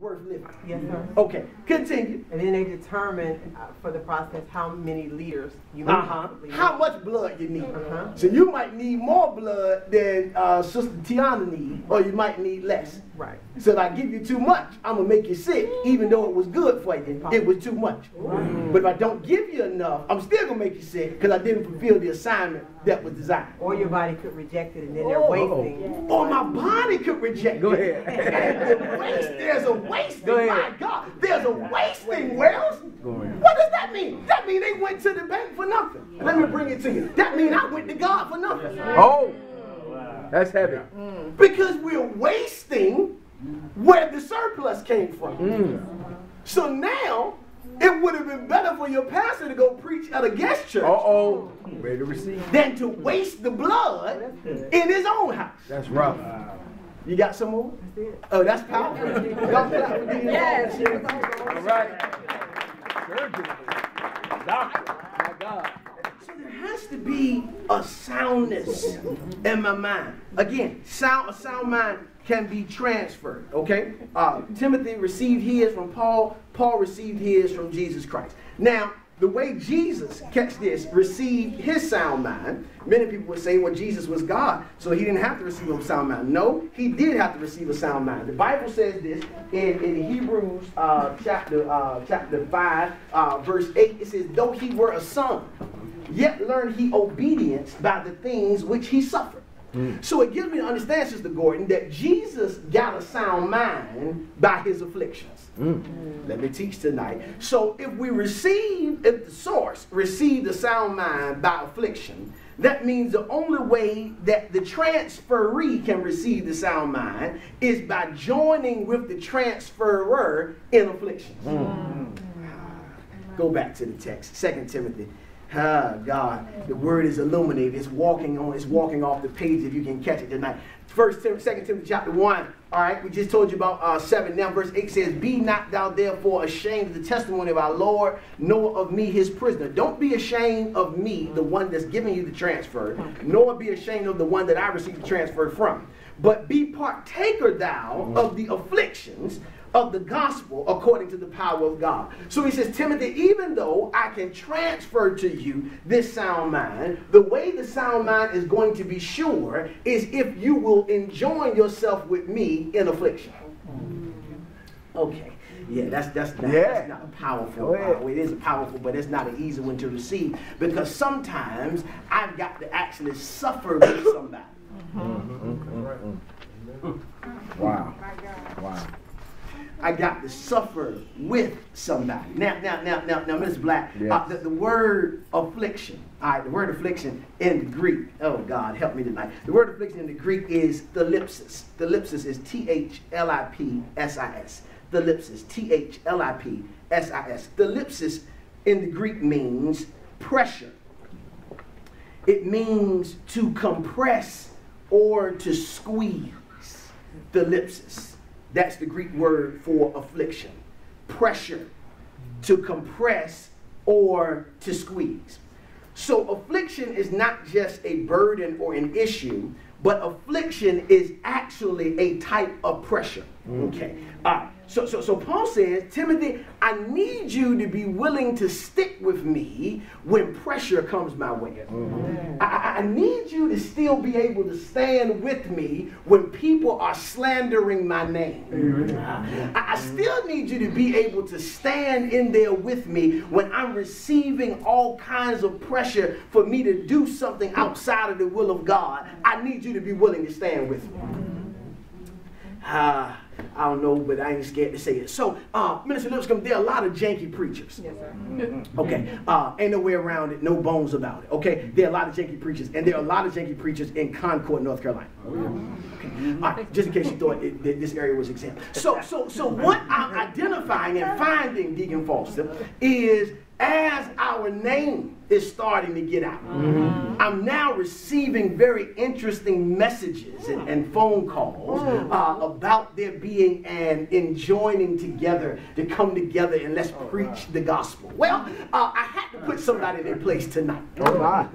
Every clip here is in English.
worth living. Yes, sir. Okay, continue. And then they determine for the process how many liters you need. How much blood you need. So you might need more blood than Sister Tiana needs, or you might need less. Right. So if I give you too much, I'm going to make you sick, even though it was good for you. It was too much. But if I don't give you enough, I'm still going to make you sick because I didn't fulfill the assignment that was designed. Or your body could reject it and then they're wasting. Or my body could reject it. Go ahead. And there's a wasting. Go ahead. My God, there's a wasting, Wells. Go ahead. What does that mean? That means they went to the bank for nothing. Let me bring it to you. That means I went to God for nothing. Oh, that's heavy. Because we're wasting where the surplus came from. So now, it would have been better for your pastor to go preach at a guest church Ready to receive. than to waste the blood in his own house. That's rough. You got some more? Oh, that's powerful. Yes. All right. Surgeon. Doctor. My God. So there has to be a soundness in my mind. Again, a sound mind can be transferred, okay? Timothy received his from Paul. Paul received his from Jesus Christ. Now, the way Jesus, catch this, received his sound mind, many people would say, well, Jesus was God, so he didn't have to receive a sound mind. No, he did have to receive a sound mind. The Bible says this in Hebrews chapter 5, verse 8. It says, though he were a son, yet learned he obedience by the things which he suffered. So it gives me to understand, Sister Gordon, that Jesus got a sound mind by his afflictions. Let me teach tonight. So if the source received a sound mind by affliction, that means the only way that the transferee can receive the sound mind is by joining with the transferer in affliction. Go back to the text, 2 Timothy. God, the word is illuminated. It's walking off the page if you can catch it tonight. 2 Timothy chapter 1. All right, we just told you about 7. Now verse 8 says, be not thou therefore ashamed of the testimony of our Lord, nor of me his prisoner. Don't be ashamed of me, the one that's giving you the transfer, nor be ashamed of the one that I received the transfer from. But be partaker thou of the afflictions of the gospel according to the power of God. So he says, Timothy, even though I can transfer to you this sound mind, the way the sound mind is going to be sure is if you will enjoin yourself with me in affliction. Okay. Yeah, that's not a powerful. It is powerful, but it's not an easy one to receive because sometimes I've got to actually suffer with somebody. Wow. I got to suffer with somebody. Now, Ms. Black, the word affliction, all right, the word affliction in the Greek, oh God, help me tonight. The word affliction in the Greek is thalipsis. Thalipsis is T-H-L-I-P-S-I-S. Thalipsis, T-H-L-I-P-S-I-S. Thalipsis in the Greek means pressure. It means to compress or to squeeze. Thalipsis. That's the Greek word for affliction. Pressure, to compress or to squeeze. So affliction is not just a burden or an issue, but affliction is actually a type of pressure. Okay. All right. So Paul says, Timothy, I need you to be willing to stick with me when pressure comes my way. I need you to still be able to stand with me when people are slandering my name. I still need you to be able to stand in there with me when I'm receiving all kinds of pressure for me to do something outside of the will of God. I need you to be willing to stand with me. I don't know, but I ain't scared to say it. So, Minister Lipscomb, there are a lot of janky preachers. Yes, sir. Okay. Ain't no way around it, no bones about it. Okay. There are a lot of janky preachers, and there are a lot of janky preachers in Concord, North Carolina. Okay. All right. Just in case you thought this area was exempt. So what I'm identifying and finding, Deacon Foster, is as our name is starting to get out. I'm now receiving very interesting messages and phone calls about there being an enjoining together to come together and let's preach the gospel. Well, I had to put somebody in their place tonight. I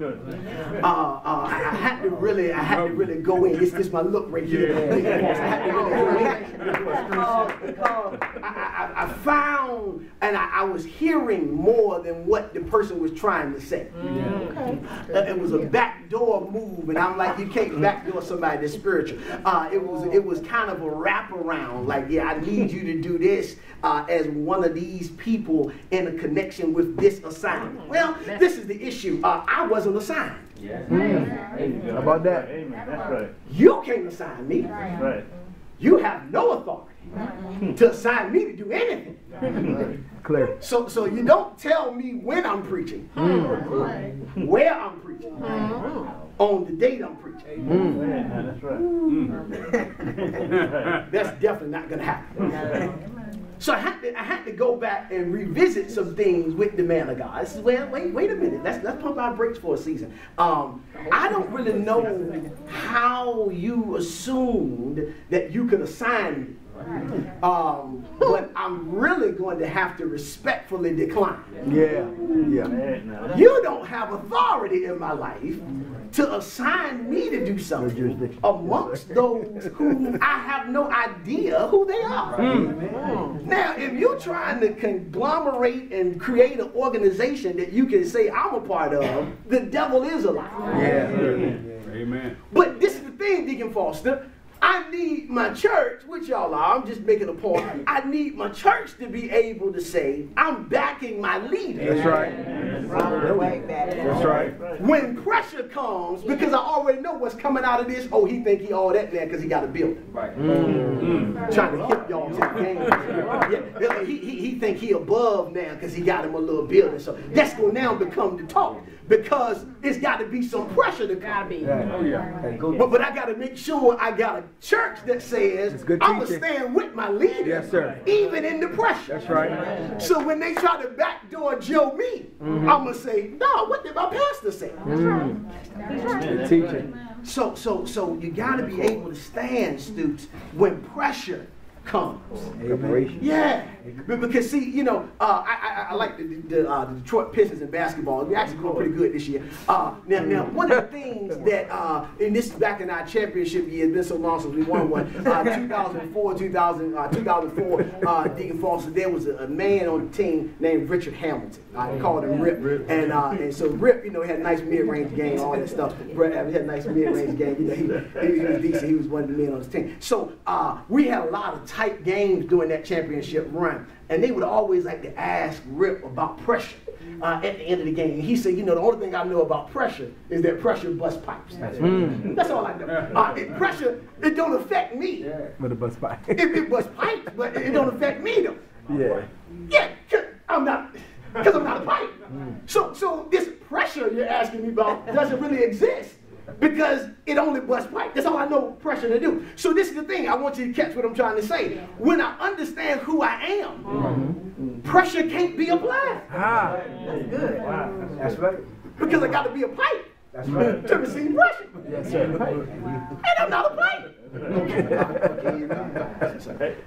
had to really go in. This is my look right here. I had to really go in because I found and I was hearing more than what the person was trying to say. It was a backdoor move, and I'm like, you can't backdoor somebody that's spiritual. It was kind of a wraparound, like, yeah, I need you to do this as one of these people in a connection with this assignment. Well, this is the issue. I wasn't assigned. How about that? Amen. That's right. You can't assign me. That's right. You have no authority to assign me to do anything. Clear. So you don't tell me when I'm preaching, where I'm preaching, on the date I'm preaching. That's right. That's definitely not going to happen. So I had to go back and revisit some things with the man of God. I said, well, wait a minute. Let's pump our brakes for a season. I don't really know how you assumed that you could assign me. But I'm really going to have to respectfully decline. Yeah. You don't have authority in my life to assign me to do something amongst those who I have no idea who they are. Now, if you're trying to conglomerate and create an organization that you can say I'm a part of, the devil is a lie. Amen. But this is the thing, Deacon Foster. I need my church, which y'all are, I'm just making a point. I need my church to be able to say, I'm backing my leader. That's right. That's right. When pressure comes, because I already know what's coming out of this, oh, he think he all that now because he got a building. Right. Trying to hip y'all to the game. Yeah, he think he above now because he got him a little building. So that's going to now become the talk. Because it's got to be some pressure to come. But I got to make sure I got a church that says I'm going to stand with my leader, yes, sir, even in the pressure. That's right. So when they try to backdoor Joe me, I'm going to say, no, what did my pastor say? Good teaching. So you got to be able to stand, Stoops, when pressure comes. Yeah, because see, you know, I like the Detroit Pistons in basketball. We're actually going pretty good this year. Now, one of the things that, and this back in our championship year, it's been so long since we won one. 2004, Deacon Foster, there was a man on the team named Richard Hamilton. They called him Rip, and so Rip, you know, had a nice mid-range game, all that stuff. He had a nice mid-range game. You know, he was decent. He was one of the men on his team. So we had a lot of tight games during that championship run, and they would always like to ask Rip about pressure at the end of the game. And he said, you know, the only thing I know about pressure is that pressure busts pipes. That's all I know. Pressure, it don't affect me. With a bust pipe. It busts pipes, but it don't affect me though. Yeah, because I'm not a pipe. So this pressure you're asking me about doesn't really exist. Because it only busts pipe. That's all I know pressure to do. So this is the thing. I want you to catch what I'm trying to say. When I understand who I am, pressure can't be applied. That's good. Wow. That's right. Because I got to be a pipe That's right. to receive pressure. Yes, sir. And I'm not a pipe.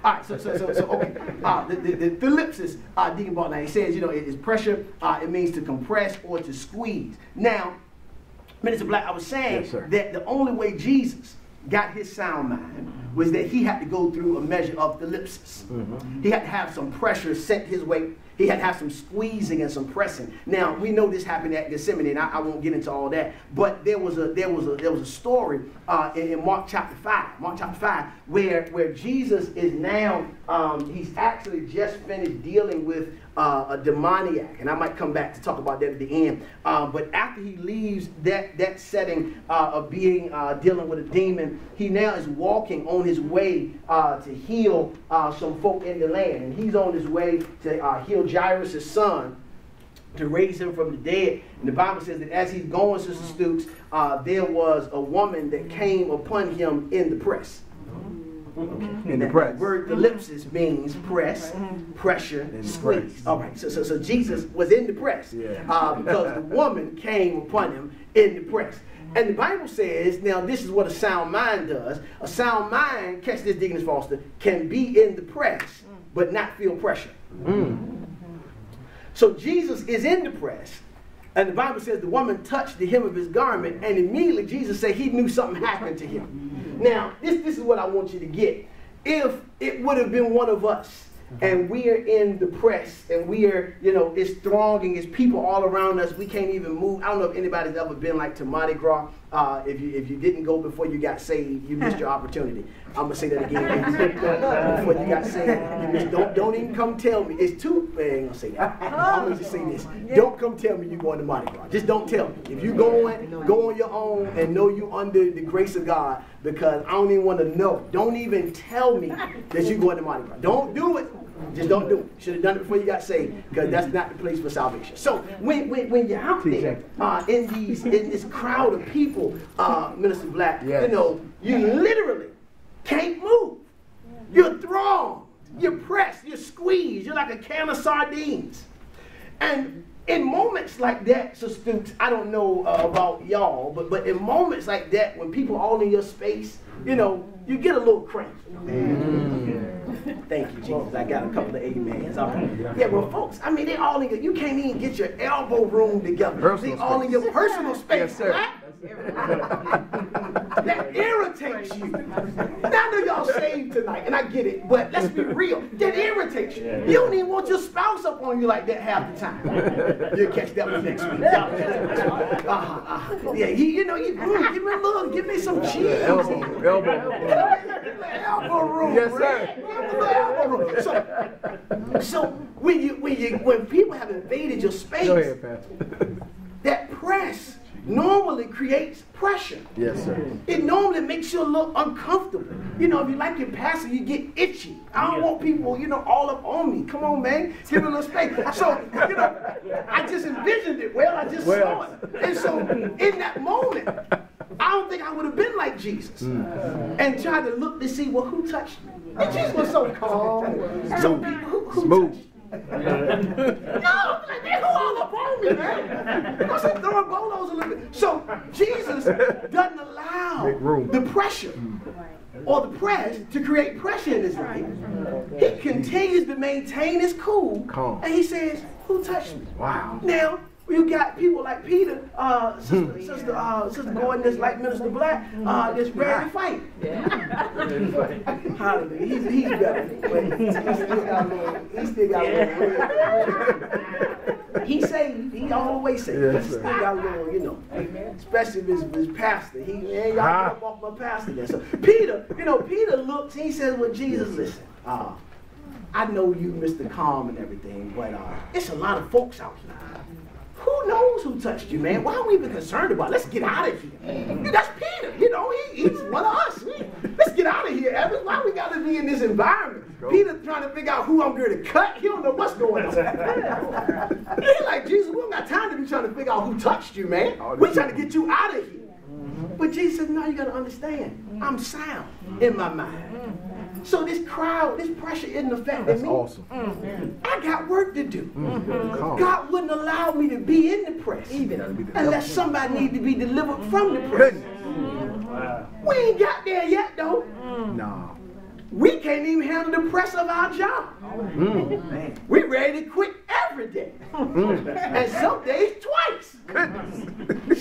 All right, so okay. The ellipsis, Deacon Barton, he says, you know, it is pressure. It means to compress or to squeeze. Now, Minister Black, I was saying that the only way Jesus got his sound mind was that he had to go through a measure of ellipsis. He had to have some pressure sent his way. He had to have some squeezing and some pressing. Now we know this happened at Gethsemane, and I won't get into all that. But there was a story in Mark chapter 5. Mark chapter 5, where Jesus is now he's actually just finished dealing with a demoniac, and I might come back to talk about that at the end. But after he leaves that setting of being dealing with a demon, he now is walking on his way to heal some folk in the land, and he's on his way to heal Jairus' son, to raise him from the dead. And the Bible says that as he's going, Sister Stooks, there was a woman that came upon him in the press. In the That press. word ellipsis means press, pressure, In the squeeze. press. All right, so Jesus was in the press Yeah. because the woman came upon him in the press. And the Bible says, now this is what a sound mind does. A sound mind, catch this, Deaconess Foster, can be in the press but not feel pressure. So Jesus is in the press. And the Bible says the woman touched the hem of his garment, and immediately Jesus said he knew something happened to him. Now, this is what I want you to get. If it would have been one of us, and we are in the press, and we are, it's thronging, it's people all around us, we can't even move. I don't know if anybody's ever been like to Mardi Gras. If you didn't go before you got saved, you missed your opportunity. I'm gonna say that again. Before you got saved, you missed. Don't even come tell me. It's too. I ain't gonna say that. I'm gonna just say this. Don't come tell me you're going to Mardi Gras. Just don't tell me. If you going, go on your own and know you under the grace of God, because I don't even want to know. Don't even tell me that you're going to Mardi Gras. Don't do it. Just don't do it. Should have done it before you got saved, because that's not the place for salvation. So when you're out there in this crowd of people, Minister Black, Yes. you literally can't move. You're thrown. You're pressed. You're squeezed. You're like a can of sardines. And in moments like that, so Stoops, I don't know about y'all, but in moments like that, when people are all in your space, you get a little cramped. Thank you, Jesus. I got a couple of amens. All right. Yeah, well, folks, they all in you can't even get your elbow room together. They all in your personal space. Yes, sir. Right? That irritates you. Now I know y'all saved tonight, and I get it, but let's be real. That irritates you. You don't even want your spouse up on you like that half the time. You'll catch that one next week. Yeah, give me some cheese. Elbow room. Yes, sir. So when people have invaded your space, Go ahead, Pastor. that press normally creates pressure. Yes, sir. It normally makes you a little uncomfortable. If you like your pastor, you get itchy. I don't want people, all up on me. Come on, man. Give me a little space. So, I just envisioned it. I just saw it. And so, in that moment, I don't think I would have been like Jesus and tried to look to see, well, who touched me? And Jesus was so calm. So, who touched me? No, I'm like, man, who all up on me, man? I said, throwing bolos a little bit. So Jesus doesn't allow the pressure or the press to create pressure in his life. He continues to maintain his cool, and he says, who touched me? Wow. Now, you got people like Peter, Sister Gordon, that's like Minister Black, that's ready to fight. Hallelujah. He's better. But he still got a little. He's saved. He always saved. Yes, He still got a little, especially if his pastor. He ain't got to come off my pastor there. So Peter, Peter looks, he says, well, Jesus, listen, I know you, Mr. Calm and everything, but it's a lot of folks out here. Who knows who touched you, man? Why are we even concerned about it? Let's get out of here. That's Peter. He's one of us. Let's get out of here, Evans. Why we got to be in this environment? Peter trying to figure out who I'm going to cut. He don't know what's going on. He's like, Jesus, we don't got time to be trying to figure out who touched you, man. We're trying to get you out of here. But Jesus said, no, you got to understand. I'm sound in my mind. So this crowd, this pressure isn't affecting me. That's awesome. I got work to do. God wouldn't allow me to be in the press unless somebody needs to be delivered from the press. We ain't got there yet, though. No. We can't even handle the press of our job. We're ready to quit every day. And some days twice.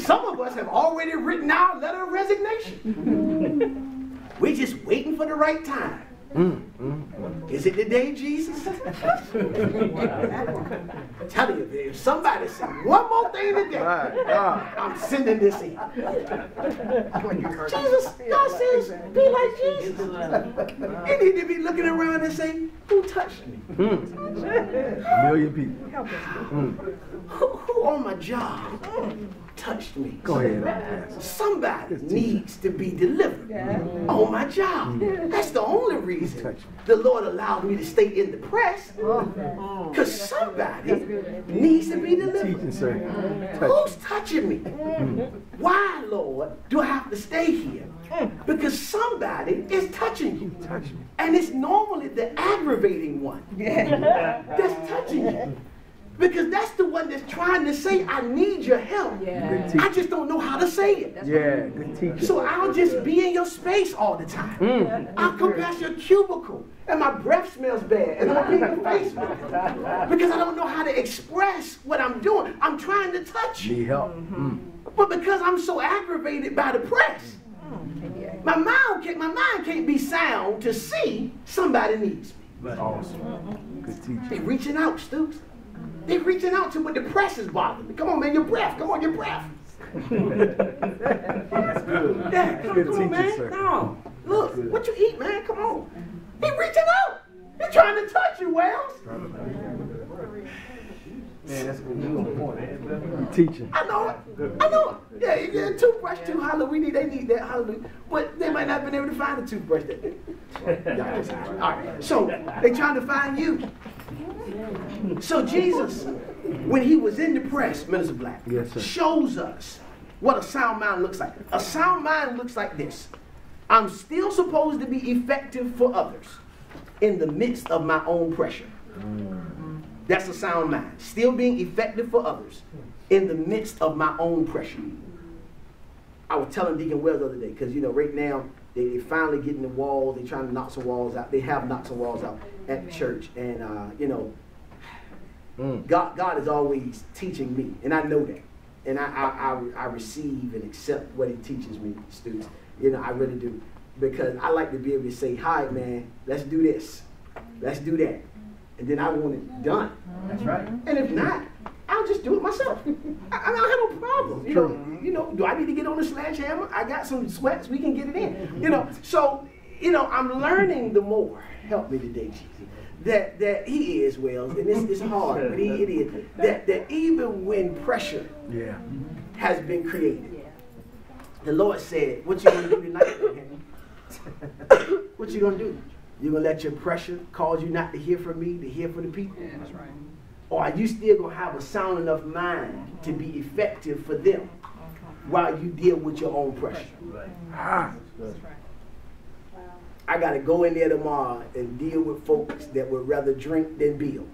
Some of us have already written our letter of resignation. We're just waiting for the right time. Is it the day, Jesus? I'm telling you, if somebody said one more thing today, I'm sending this in. Jesus, God says, be like Jesus. You need to be looking around and saying, who touched me? A million people. Who who on my job touched me? Go ahead. Somebody needs to be delivered on my job. That's the only reason the Lord allowed me to stay in the press, because somebody needs to be delivered. Teaching, sir. Who's touching me? Why, Lord, do I have to stay here? Because somebody is touching you. And it's normally the aggravating one that's touching you. Because that's the one that's trying to say, I need your help. I just don't know how to say it. Yeah, good teacher. So I'll just be in your space all the time. I'll come past your cubicle and my breath smells bad and I'll be in your face with it. Because I don't know how to express what I'm doing. I'm trying to touch you. Need help. But because I'm so aggravated by the press, my mind can't be sound to see somebody needs me. Awesome. Good teacher. They're reaching out, Stoops. They're reaching out to what the press is bothering me. Come on, man, your breath. Come on, your breath. That's good. Yeah, come Good on, teacher, man. sir. No. Look, what you eat, man? Come on. He reaching out. He trying to touch you, Wells. Man, that's good. You on point. Teaching. I know it. I know it. Yeah, you get a toothbrush too. Hallelujah. They need that. Hallelujah. But they might not have been able to find a toothbrush. All right. So they trying to find you. So Jesus, when he was in the press, Minister Black, Yes, sir. shows us what a sound mind looks like. A sound mind looks like this. I'm still supposed to be effective for others in the midst of my own pressure. That's a sound mind. Still being effective for others in the midst of my own pressure. I was telling Deacon Wells the other day, because, you know, right now, they finally getting the walls. They're trying to knock some walls out. They have knocked some walls out at the church. And, you know, God is always teaching me. And I know that. And I receive and accept what he teaches me, students. You know, I really do. Because I like to be able to say, hi, man, let's do this. Let's do that. And then I want it done. That's right. And if not, I'll just do it myself. I don't have no problem. You know, do I need to get on the sledgehammer? I got some sweats. We can get it in. You know, so, you know, I'm learning the more. Help me today, Jesus. That he is, Wells, and it's hard, but it is. That even when pressure has been created, the Lord said, what you going to do tonight, Henry? What you going to do? You're going to let your pressure cause you not to hear from me, to hear from the people? Yeah, that's right. Or are you still going to have a sound enough mind to be effective for them while you deal with your own pressure? Ah. I got to go in there tomorrow and deal with folks that would rather drink than build.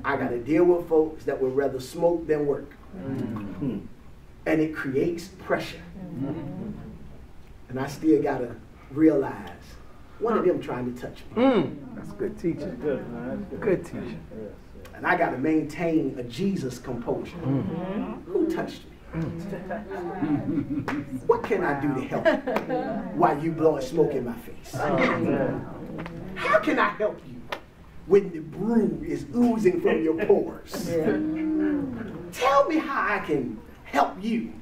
I got to deal with folks that would rather smoke than work. And it creates pressure. And I still got to realize one of them trying to touch me. That's good teaching. Good, man. Good teaching. And I got to maintain a Jesus composure. Who touched me? What can I do to help while you blowing smoke in my face? How can I help you when the brew is oozing from your pores? Tell me how I can help you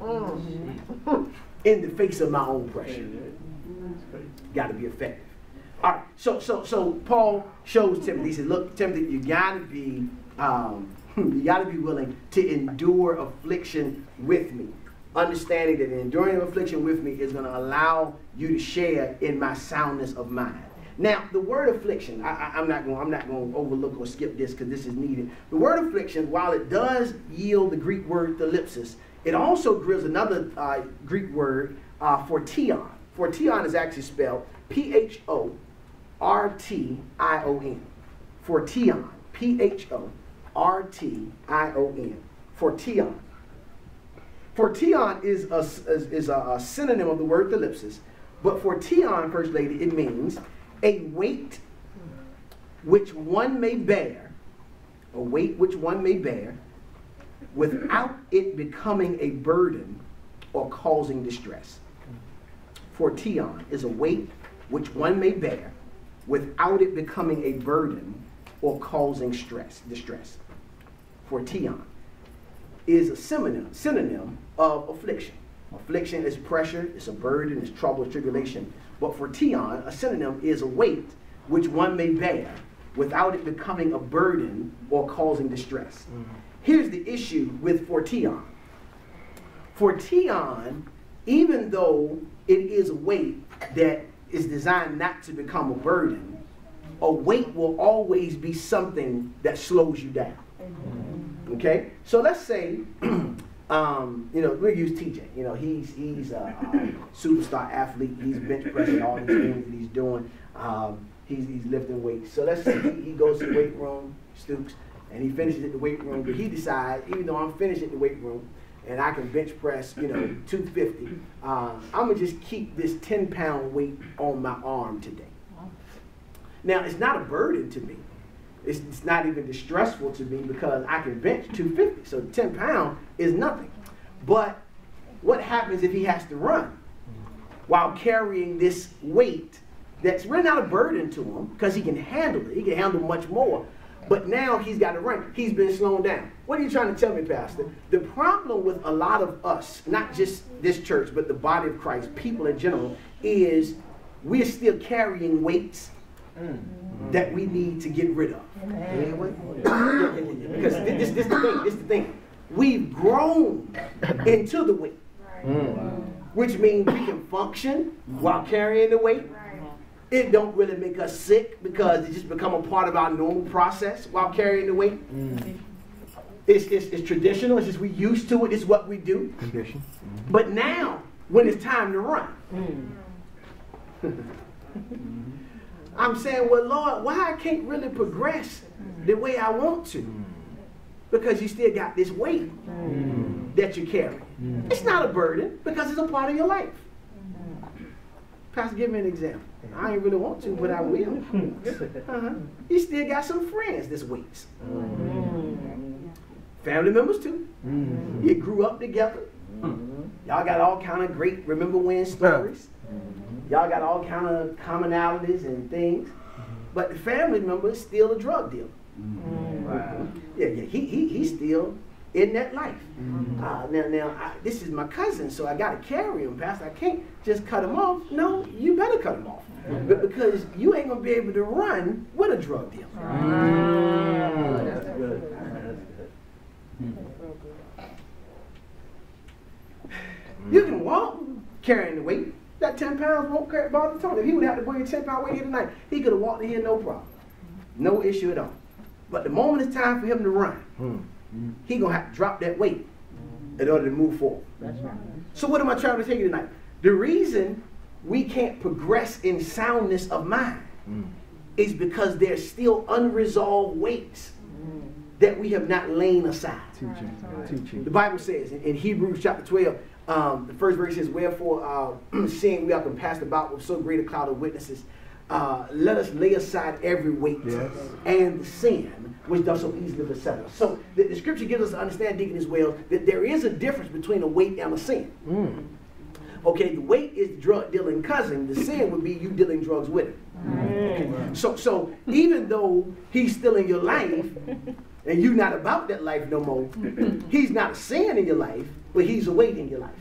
in the face of my own pressure. Got to be effective. All right. So Paul shows Timothy. He says, "Look, Timothy, you got to be willing to endure affliction with me, understanding that enduring affliction with me is going to allow you to share in my soundness of mind." Now, the word affliction, I'm not going to overlook or skip this because this is needed. The word affliction, while it does yield the Greek word thalipsis, it also gives another Greek word fortion. Fortion is actually spelled Phortion. Fortion. Phortion. Fortion. Fortion is a synonym of the word thalipsis, but fortion, First Lady, it means a weight which one may bear, without it becoming a burden or causing distress. Fortion is a weight which one may bear without it becoming a burden or causing distress. Fortion is a synonym of affliction. Affliction is pressure, it's a burden, it's trouble, it's tribulation. But fortion, a synonym, is a weight which one may bear without it becoming a burden or causing distress. Here's the issue with Fortion. Fortion, even though it is a weight that is designed not to become a burden, a weight will always be something that slows you down. Okay? So let's say, we'll use TJ. He's a superstar athlete. He's bench pressing all these things that he's doing. He's lifting weights. So let's say he goes to the weight room, stoops, and he finishes at the weight room, but he decides, even though I'm finished at the weight room, and I can bench press, 250, I'm going to just keep this 10-pound weight on my arm today. Now, it's not a burden to me. It's not even distressful to me because I can bench 250, so 10 pounds is nothing. But what happens if he has to run while carrying this weight that's really not a burden to him because he can handle it. He can handle much more. But now he's got to run. He's been slowed down. What are you trying to tell me, Pastor? The problem with a lot of us, not just this church, but the body of Christ, people in general, is we're still carrying weights that we need to get rid of. Because this is the thing. We've grown into the weight, which means we can function while carrying the weight. It don't really make us sick because it just become a part of our normal process while carrying the weight. It's traditional. It's just we used to it. It's what we do. Condition. But now, when it's time to run, I'm saying, well, Lord, why I can't really progress the way I want to? Because you still got this weight that you carry. It's not a burden because it's a part of your life. Pastor, give me an example. I ain't really want to, but I will. You still got some friends that's weights. Family members too. You grew up together. Y'all got all kind of great remember when stories. Y'all got all kind of commonalities and things. But the family member is still a drug dealer. Yeah, he's still in that life. This is my cousin, so I got to carry him, Pastor. I can't just cut him off. No, you better cut him off. But because you ain't going to be able to run with a drug dealer. That's good. You can walk carrying the weight. That 10 pounds won't bother Tony. If he would have to bring a 10-pound weight here tonight, he could have walked in here no problem. No issue at all. But the moment it's time for him to run, he going to have to drop that weight in order to move forward. That's right. So what am I trying to tell you tonight? The reason we can't progress in soundness of mind is because there's still unresolved weights that we have not laid aside. Teaching. The Bible says in Hebrews chapter 12, the first verse says, wherefore, seeing we are compassed about with so great a cloud of witnesses, let us lay aside every weight and the sin which does so easily beset us. So the scripture gives us to understand, Deacon, as well, that there is a difference between a weight and a sin. Okay, the weight is the drug dealing cousin. The sin would be you dealing drugs with him. Okay. So even though he's still in your life, and you're not about that life no more, he's not a sin in your life, but he's a weight in your life.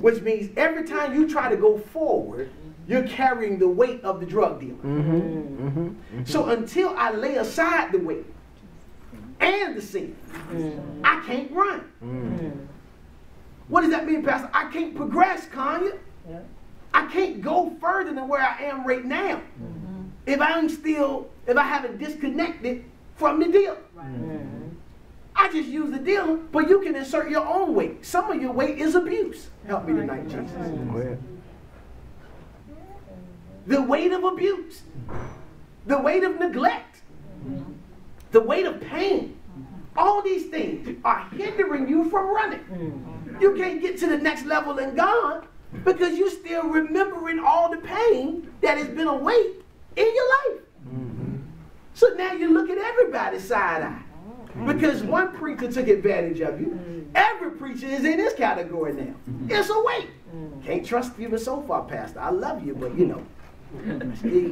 Which means every time you try to go forward, you're carrying the weight of the drug dealer. So until I lay aside the weight and the sin, I can't run. What does that mean, Pastor? I can't progress, Kanye. I can't go further than where I am right now if I haven't disconnected from the deal. I just use the dealer, but you can insert your own weight. Some of your weight is abuse. Help me tonight, Jesus. The weight of abuse, the weight of neglect, the weight of pain. All these things are hindering you from running. You can't get to the next level in God because you're still remembering all the pain that has been a weight in your life. So now you look at everybody side-eye because one preacher took advantage of you. Every preacher is in this category now. It's a weight. Can't trust you so far, Pastor. I love you, but you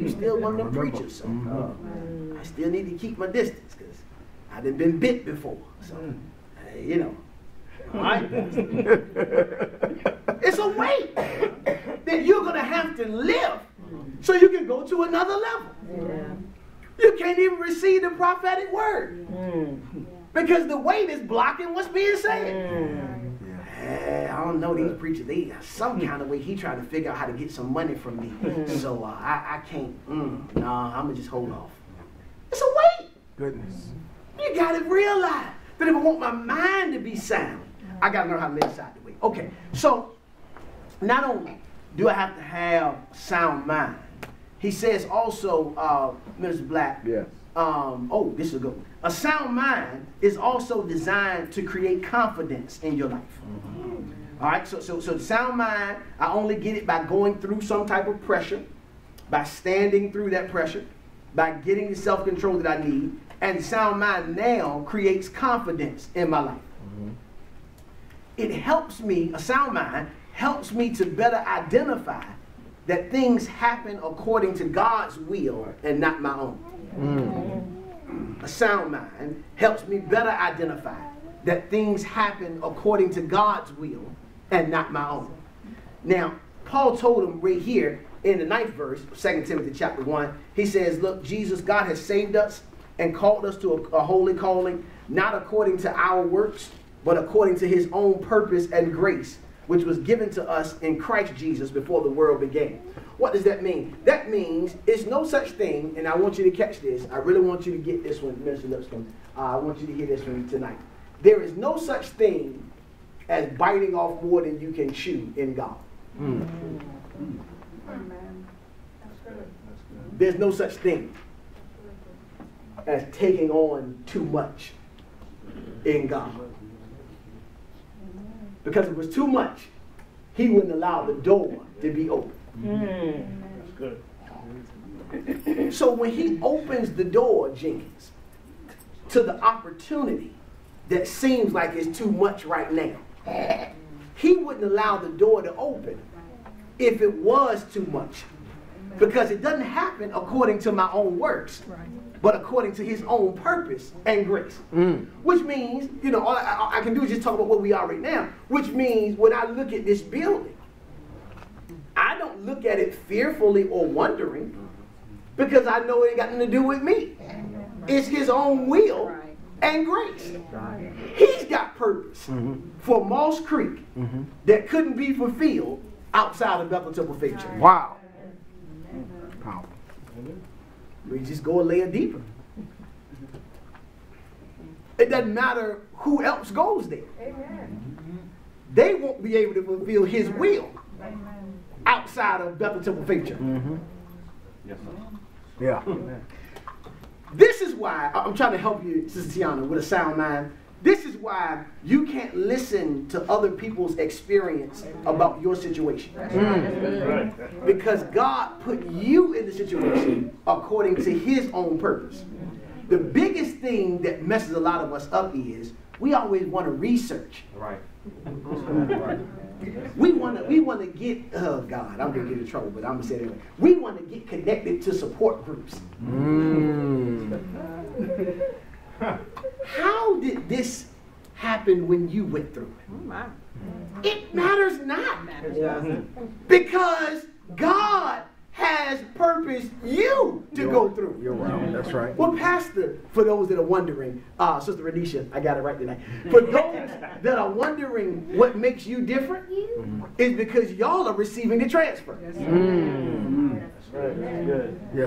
still one of them preachers. So I still need to keep my distance because I've been bit before. So, All right? It's a weight that you're going to have to lift so you can go to another level. You can't even receive the prophetic word. Because the weight is blocking what's being said. I don't know, these preachers, they got some kind of way he trying to figure out how to get some money from me. So I can't, nah, I'm going to just hold off. It's a weight. Goodness. You got to realize that if I want my mind to be sound, I got to learn how to lay aside the weight. Okay, so not only do I have to have sound mind, he says also, Minister Black, Yes. oh, this is a good one. A sound mind is also designed to create confidence in your life. All right, so sound mind, I only get it by going through some type of pressure, by standing through that pressure, by getting the self-control that I need, and sound mind now creates confidence in my life. It helps me, a sound mind helps me to better identify that things happen according to God's will and not my own. A sound mind helps me better identify that things happen according to God's will and not my own. Now, Paul told him right here in the 9th verse, 2 Timothy chapter 1, he says, look, God has saved us and called us to a holy calling, not according to our works, but according to his own purpose and grace, which was given to us in Christ Jesus before the world began. What does that mean? That means it's no such thing, and I want you to catch this. I really want you to get this one, Minister Lipscomb. I want you to hear this one tonight. There is no such thing as biting off more than you can chew in God. There's no such thing as taking on too much in God. Because if it was too much, he wouldn't allow the door to be open. That's good. So when he opens the door, Jenkins, to the opportunity that seems like it's too much right now, he wouldn't allow the door to open if it was too much. Because it doesn't happen according to my own works, but according to his own purpose and grace. Which means, you know, all I can do is just talk about what we are right now. Which means when I look at this building, I don't look at it fearfully or wondering, because I know it ain't got nothing to do with me. It's his own will and grace. He's got purpose for Moss Creek that couldn't be fulfilled outside of Bethel Temple Faith Church. Wow. Powerful. We just go a layer deeper. It doesn't matter who else goes there. They won't be able to fulfill his will outside of Bethel Temple Faith Church. Yes, sir. Yeah. This is why I'm trying to help you, Sister Tiana, with a sound mind. This is why you can't listen to other people's experience about your situation. Because God put you in the situation according to his own purpose. The biggest thing that messes a lot of us up is we always want to research. Right. We want to get, oh God, I'm going to get in trouble, but I'm going to say it anyway. We want to get connected to support groups. How did this happen when you went through it? It matters not. Because God has purposed you to go through. You're right. That's right. Well, Pastor, for those that are wondering, Sister Radisha, I got it right tonight. For those that are wondering what makes you different, is because y'all are receiving the transfer. That's right. That's good. Yeah.